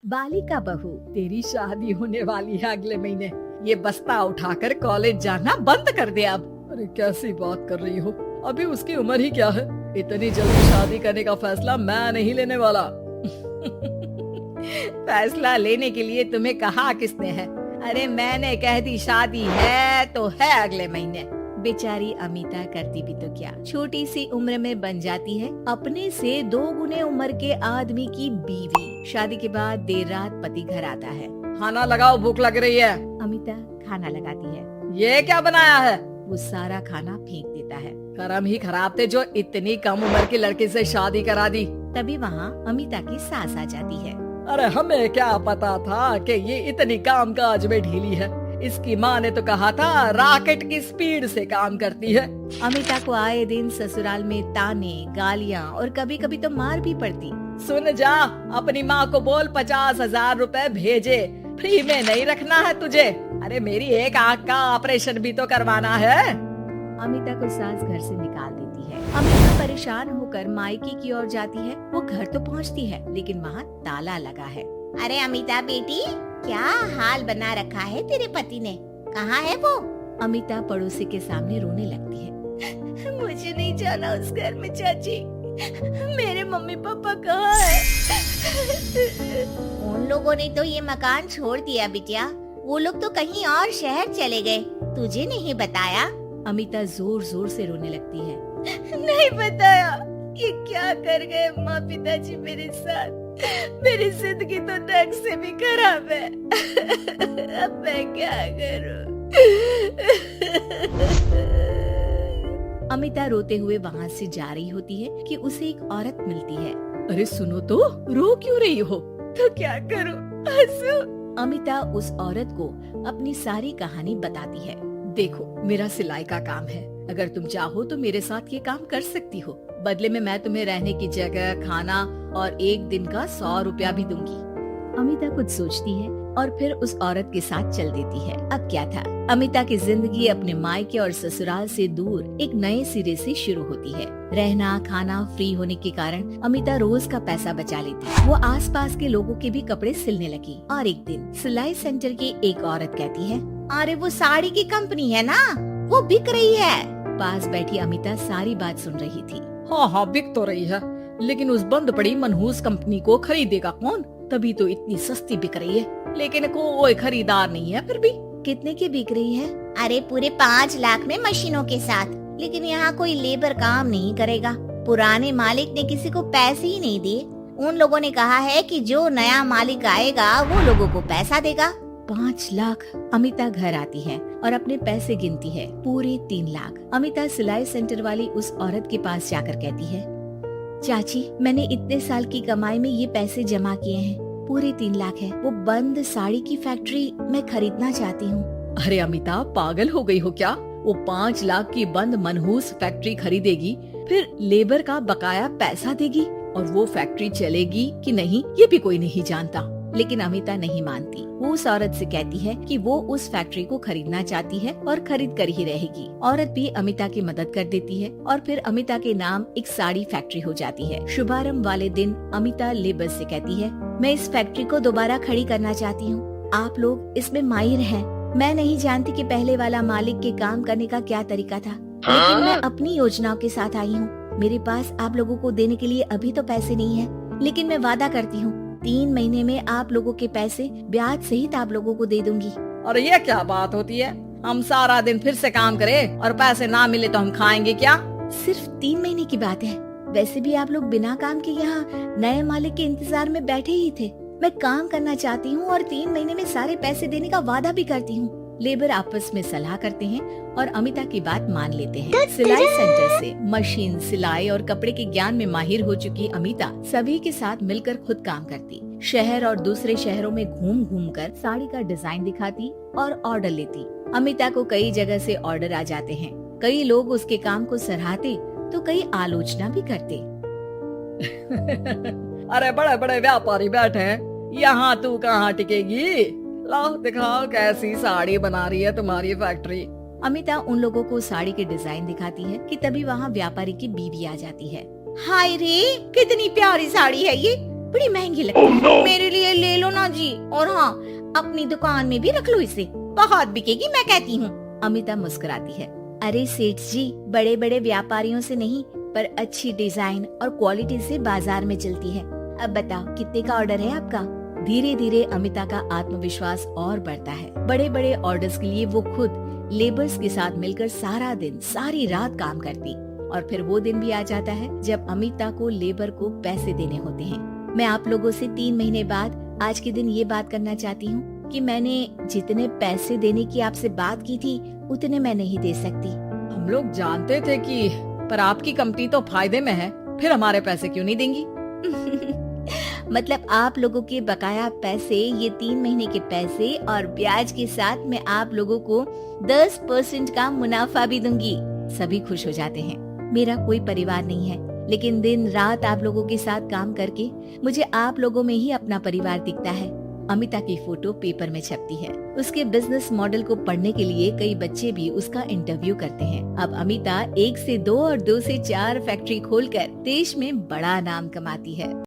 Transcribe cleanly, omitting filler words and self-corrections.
बालिका बहू, तेरी शादी होने वाली है अगले महीने। ये बस्ता उठाकर कॉलेज जाना बंद कर दे अब। अरे कैसी बात कर रही हो, अभी उसकी उम्र ही क्या है। इतनी जल्दी शादी करने का फैसला मैं नहीं लेने वाला। फैसला लेने के लिए तुम्हें कहा किसने है? अरे मैंने कह दी शादी है तो है अगले महीने। बेचारी अमिता करती भी तो क्या, छोटी सी उम्र में बन जाती है अपने से 2 गुने उम्र के आदमी की बीवी। शादी के बाद देर रात पति घर आता है। खाना लगाओ, भूख लग रही है। अमिता खाना लगाती है। ये क्या बनाया है? वो सारा खाना फेंक देता है। कर्म ही खराब थे जो इतनी कम उम्र की लड़की से शादी करा दी। तभी वहाँ अमिता की सास आ जाती है। अरे हमें क्या पता था कि ये इतनी कामकाज में ढीली है। इसकी माँ ने तो कहा था रॉकेट की स्पीड से काम करती है। अमिता को आए दिन ससुराल में ताने, गालियाँ और कभी कभी तो मार भी पड़ती। सुन जा, अपनी माँ को बोल 50,000 रुपए भेजे, फ्री में नहीं रखना है तुझे। अरे मेरी एक आँख का ऑपरेशन भी तो करवाना है। अमिता को सास घर से निकाल देती है। अमिता परेशान होकर मायके की ओर जाती है। वो घर तो पहुंचती है लेकिन वहाँ ताला लगा है। अरे अमिता बेटी, क्या हाल बना रखा है तेरे पति ने? कहाँ है वो? अमिता पड़ोसी के सामने रोने लगती है। मुझे नहीं जाना उस घर में चाची। मेरे मम्मी पापा कहाँ है? उन लोगों ने तो ये मकान छोड़ दिया बिटिया। वो लोग तो कहीं और शहर चले गए, तुझे नहीं बताया? अमिता जोर जोर से रोने लगती है। नहीं बताया? ये क्या कर गए माँ पिताजी मेरे साथ? मेरी जिंदगी तो नर्क से भी खराब है। अब मैं क्या करूं? अमिता रोते हुए वहाँ से जा रही होती है कि उसे एक औरत मिलती है। अरे सुनो तो, रो क्यों रही हो? तो क्या करूं? हंसू? अमिता उस औरत को अपनी सारी कहानी बताती है। देखो, मेरा सिलाई का काम है। अगर तुम चाहो तो मेरे साथ ये काम कर सकती हो। बदले में मैं तुम्हें रहने की जगह, खाना और 1 दिन का 100 रुपया भी दूंगी। अमिता कुछ सोचती है और फिर उस औरत के साथ चल देती है। अब क्या था, अमिता की जिंदगी अपने मायके और ससुराल से दूर एक नए सिरे से शुरू होती है। रहना खाना फ्री होने के कारण अमिता रोज का पैसा बचा लेती है। वो आसपास के लोगों के भी कपड़े सिलने लगी। और एक दिन सिलाई सेंटर की एक औरत कहती है, अरे वो साड़ी की कंपनी है ना, वो बिक रही है। पास बैठी अमिता सारी बात सुन रही थी। हाँ, बिक तो रही है, लेकिन उस बंद पड़ी मनहूस कंपनी को खरीदेगा कौन? तभी तो इतनी सस्ती बिक रही है, लेकिन कोई खरीदार नहीं है। फिर भी कितने की बिक रही है? अरे पूरे 5 लाख में मशीनों के साथ। लेकिन यहाँ कोई लेबर काम नहीं करेगा। पुराने मालिक ने किसी को पैसे ही नहीं दिए। उन लोगों ने कहा है कि जो नया मालिक आएगा वो लोगों को पैसा देगा। 5 लाख। अमिता घर आती है और अपने पैसे गिनती है, पूरे 3 लाख। अमिता सिलाई सेंटर वाली उस औरत के पास जाकर कहती है, चाची मैंने इतने साल की कमाई में ये पैसे जमा किए हैं, पूरे 3 लाख है। वो बंद साड़ी की फैक्ट्री मैं खरीदना चाहती हूँ। अरे अमिता, पागल हो गई हो क्या? वो 5 लाख की बंद मनहूस फैक्ट्री खरीदेगी, फिर लेबर का बकाया पैसा देगी, और वो फैक्ट्री चलेगी कि नहीं ये भी कोई नहीं जानता। लेकिन अमिता नहीं मानती। वो उस औरत से कहती है कि वो उस फैक्ट्री को खरीदना चाहती है और खरीद कर ही रहेगी। औरत भी अमिता की मदद कर देती है और फिर अमिता के नाम एक साड़ी फैक्ट्री हो जाती है। शुभारंभ वाले दिन अमिता लेबर से कहती है, मैं इस फैक्ट्री को दोबारा खड़ी करना चाहती हूँ। आप लोग इसमें माहिर हैं। मैं नहीं जानती कि पहले वाला मालिक के काम करने का क्या तरीका था, लेकिन मैं अपनी योजनाओं के साथ आई हूँ। मेरे पास आप लोगों को देने के लिए अभी तो पैसे नहीं है, लेकिन मैं वादा करती हूँ 3 महीने में आप लोगों के पैसे ब्याज सहित आप लोगों को दे दूंगी। और ये क्या बात होती है? हम सारा दिन फिर से काम करें और पैसे ना मिले तो हम खाएंगे क्या? सिर्फ 3 महीने की बात है। वैसे भी आप लोग बिना काम के यहाँ नए मालिक के इंतजार में बैठे ही थे। मैं काम करना चाहती हूँ और 3 महीने में सारे पैसे देने का वादा भी करती हूँ। लेबर आपस में सलाह करते हैं और अमिता की बात मान लेते हैं। सिलाई सेंटर से मशीन, सिलाई और कपड़े के ज्ञान में माहिर हो चुकी अमिता सभी के साथ मिलकर खुद काम करती। शहर और दूसरे शहरों में घूम घूम कर साड़ी का डिजाइन दिखाती और ऑर्डर लेती। अमिता को कई जगह से ऑर्डर आ जाते हैं। कई लोग उसके काम को सराहते तो कई आलोचना भी करते। अरे बड़े बड़े व्यापारी बैठे हैं, यहाँ तू कहाँ टिकेगी? लाओ दिखाओ कैसी साड़ी बना रही है तुम्हारी फैक्ट्री। अमिता उन लोगों को साड़ी के डिजाइन दिखाती है कि तभी वहाँ व्यापारी की बीवी आ जाती है। हाय रे, कितनी प्यारी साड़ी है ये, बड़ी महंगी लगती है। मेरे लिए ले लो ना और हाँ, अपनी दुकान में भी रख लो इसे, बहुत बिकेगी मैं कहती हूँ। अमिता मुस्कुराती है। अरे सेठ जी, बड़े बड़े व्यापारियों से नहीं पर अच्छी डिजाइन और क्वालिटी से बाजार में चलती है। अब बताओ कितने का ऑर्डर है आपका? धीरे धीरे अमिता का आत्मविश्वास और बढ़ता है। बड़े बड़े ऑर्डर्स के लिए वो खुद लेबर्स के साथ मिलकर सारा दिन सारी रात काम करती और फिर वो दिन भी आ जाता है जब अमिता को लेबर को पैसे देने होते हैं। मैं आप लोगों से 3 महीने बाद आज के दिन ये बात करना चाहती हूँ कि मैंने जितने पैसे देने की आपसे बात की थी उतने मैं नहीं दे सकती। हम लोग जानते थे कि पर आपकी कंपनी तो फायदे में है, फिर हमारे पैसे क्यों नहीं देंगी? मतलब आप लोगों के बकाया पैसे, ये 3 महीने के पैसे और ब्याज के साथ मैं आप लोगों को 10% का मुनाफा भी दूंगी। सभी खुश हो जाते हैं। मेरा कोई परिवार नहीं है, लेकिन दिन रात आप लोगों के साथ काम करके मुझे आप लोगों में ही अपना परिवार दिखता है। अमिता की फोटो पेपर में छपती है। उसके बिजनेस मॉडल को पढ़ने के लिए कई बच्चे भी उसका इंटरव्यू करते हैं। अब अमिता 1 से 2 और 2 से 4 फैक्ट्री खोलकर देश में बड़ा नाम कमाती है।